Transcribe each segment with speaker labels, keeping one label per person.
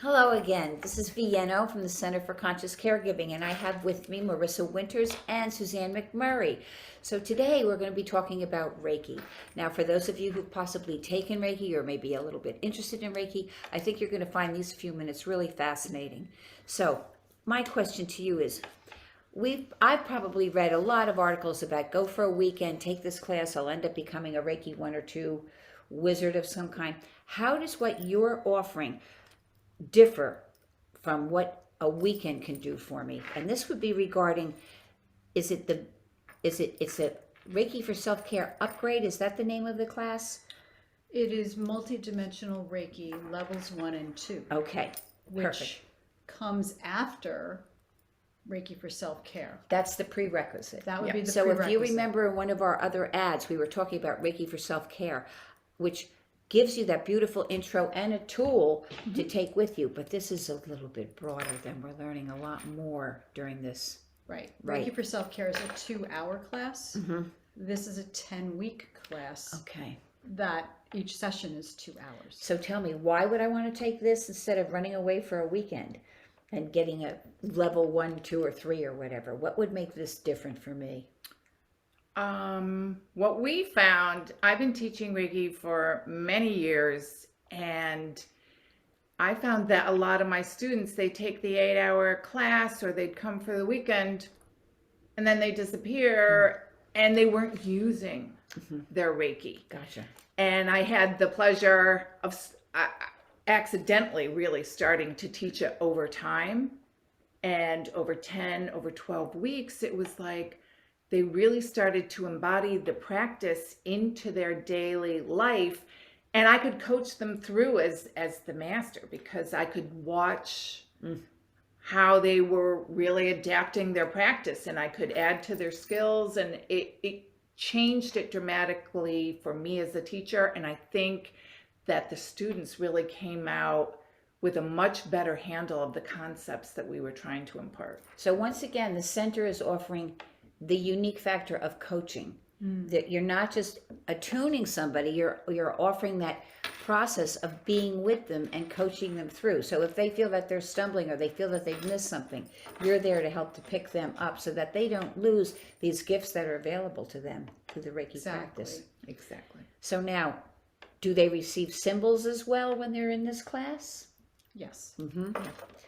Speaker 1: Hello again. This is Vienno from the Center for Conscious Caregiving, and I have with me Marissa Winters and Suzanne McMurray. So today we're going to be talking about Reiki. Now, for those of you who've possibly taken Reiki or maybe a little bit interested in Reiki, I think you're going to find these few minutes really fascinating. So my question to you is, I've probably read a lot of articles about go for a weekend, take this class, I'll end up becoming a Reiki 1 or 2 wizard of some kind. How does what you're offering differ from what a weekend can do for me? And this would be regarding, it's a Reiki for Self-Care Upgrade. Is that the name of the class?
Speaker 2: It is multidimensional Reiki levels 1 and 2.
Speaker 1: Okay,
Speaker 2: which
Speaker 1: perfect.
Speaker 2: Comes after Reiki for Self-Care.
Speaker 1: That's the prerequisite.
Speaker 2: That would be the
Speaker 1: so
Speaker 2: prerequisite.
Speaker 1: If you remember in one of our other ads, we were talking about Reiki for Self-Care, which gives you that beautiful intro and a tool to take with you. But this is a little bit broader than we're learning a lot more during this.
Speaker 2: Right. Reiki for Self-Care is a 2-hour class. This is a 10-week class.
Speaker 1: Okay.
Speaker 2: That each session is 2 hours.
Speaker 1: So tell me, why would I want to take this instead of running away for a weekend and getting a level 1, 2, or 3 or whatever? What would make this different for me?
Speaker 3: What we found, I've been teaching Reiki for many years, and I found that a lot of my students, they take the 8-hour class or they'd come for the weekend and then they disappear and they weren't using their Reiki.
Speaker 1: Gotcha.
Speaker 3: And I had the pleasure of accidentally really starting to teach it over time. And over 12 weeks, it was like they really started to embody the practice into their daily life. And I could coach them through as the master, because I could watch how they were really adapting their practice, and I could add to their skills, and it changed it dramatically for me as a teacher. And I think that the students really came out with a much better handle of the concepts that we were trying to impart.
Speaker 1: So once again, the center is offering the unique factor of coaching. That you're not just attuning somebody, you're offering that process of being with them and coaching them through. So if they feel that they're stumbling or they feel that they've missed something, you're there to help to pick them up so that they don't lose these gifts that are available to them through the Reiki practice.
Speaker 3: Exactly.
Speaker 1: So now, do they receive symbols as well when they're in this class?
Speaker 2: Yes.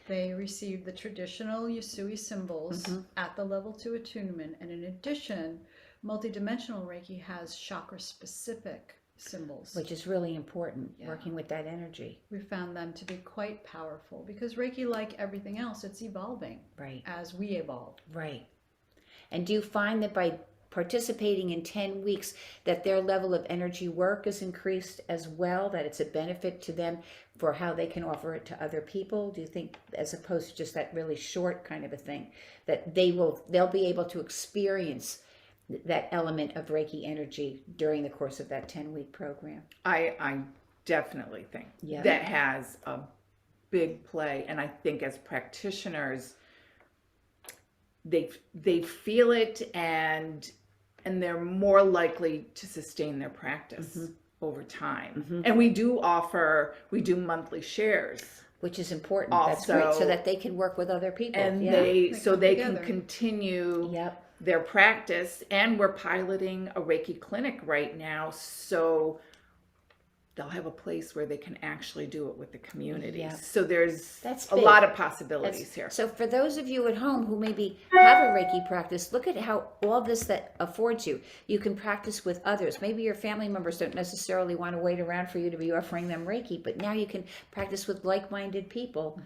Speaker 2: They receive the traditional Yusui symbols at the level 2 attunement. And in addition, multidimensional Reiki has chakra-specific symbols.
Speaker 1: Which is really important, working with that energy.
Speaker 2: We found them to be quite powerful because Reiki, like everything else, it's evolving as we evolve.
Speaker 1: Right. And do you find that by participating in 10 weeks that their level of energy work is increased as well, that it's a benefit to them for how they can offer it to other people? Do you think, as opposed to just that really short kind of a thing, that they'll be able to experience that element of Reiki energy during the course of that 10-week program?
Speaker 3: I definitely think that has a big play. And I think as practitioners, they feel it, and they're more likely to sustain their practice over time. And we do monthly shares,
Speaker 1: which is important.
Speaker 3: Also,
Speaker 1: that's great, so that they can work with other people,
Speaker 3: and they can continue their practice. And we're piloting a Reiki clinic right now, so they'll have a place where they can actually do it with the community. So there's a lot of possibilities here.
Speaker 1: So for those of you at home who maybe have a Reiki practice, look at how all this that affords you. You can practice with others. Maybe your family members don't necessarily want to wait around for you to be offering them Reiki, but now you can practice with like-minded people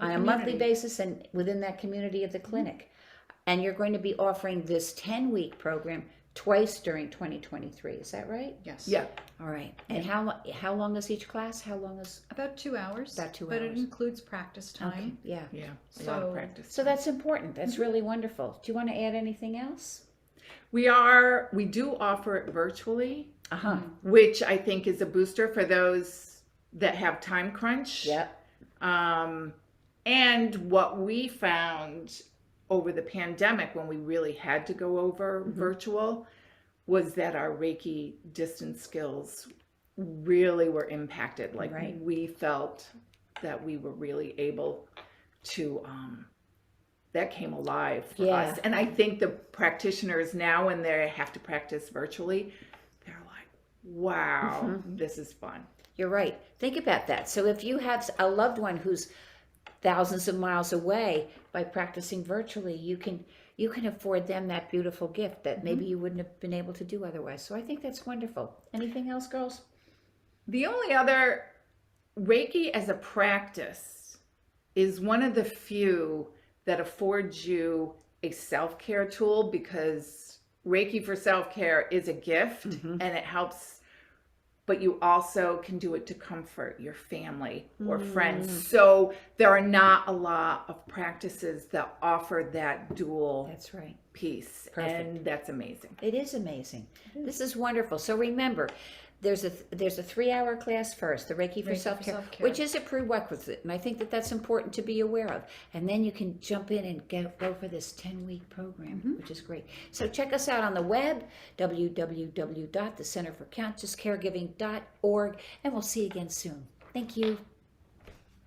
Speaker 1: on a monthly basis and within that community of the clinic. And you're going to be offering this 10-week program twice during 2023. Is that right?
Speaker 2: Yes.
Speaker 3: Yeah.
Speaker 1: All right. And how long is each class? How long is?
Speaker 2: About 2 hours.
Speaker 1: About 2
Speaker 2: but
Speaker 1: hours.
Speaker 2: it includes practice time.
Speaker 1: Okay. Yeah.
Speaker 3: A lot of practice.
Speaker 1: So that's important. That's really wonderful. Do you want to add anything else?
Speaker 3: We do offer it virtually, which I think is a booster for those that have time crunch. And what we found over the pandemic, when we really had to go over virtual, was that our Reiki distance skills really were impacted. Like we felt that we were really able to that came alive for
Speaker 1: Yeah.
Speaker 3: us. And I think the practitioners now, when they have to practice virtually, they're like, wow, this is fun.
Speaker 1: You're right. Think about that. So if you have a loved one who's thousands of miles away, by practicing virtually, you can afford them that beautiful gift that maybe you wouldn't have been able to do otherwise. So I think that's wonderful. Anything else, girls?
Speaker 3: The only other, Reiki as a practice is one of the few that affords you a self-care tool, because Reiki for self-care is a gift and it helps, but you also can do it to comfort your family or friends. So there are not a lot of practices that offer that dual
Speaker 1: That's right.
Speaker 3: piece.
Speaker 1: Perfect.
Speaker 3: And that's amazing.
Speaker 1: It is amazing. This is wonderful. So remember, there's a 3-hour class first, the Reiki for
Speaker 2: Reiki for
Speaker 1: self-care,
Speaker 2: self-care.
Speaker 1: which is a prerequisite, and I think that that's important to be aware of. And then you can jump in and go for this 10-week program, which is great. So check us out on the web, www.thecenterforconsciouscaregiving.org, and we'll see you again soon. Thank you.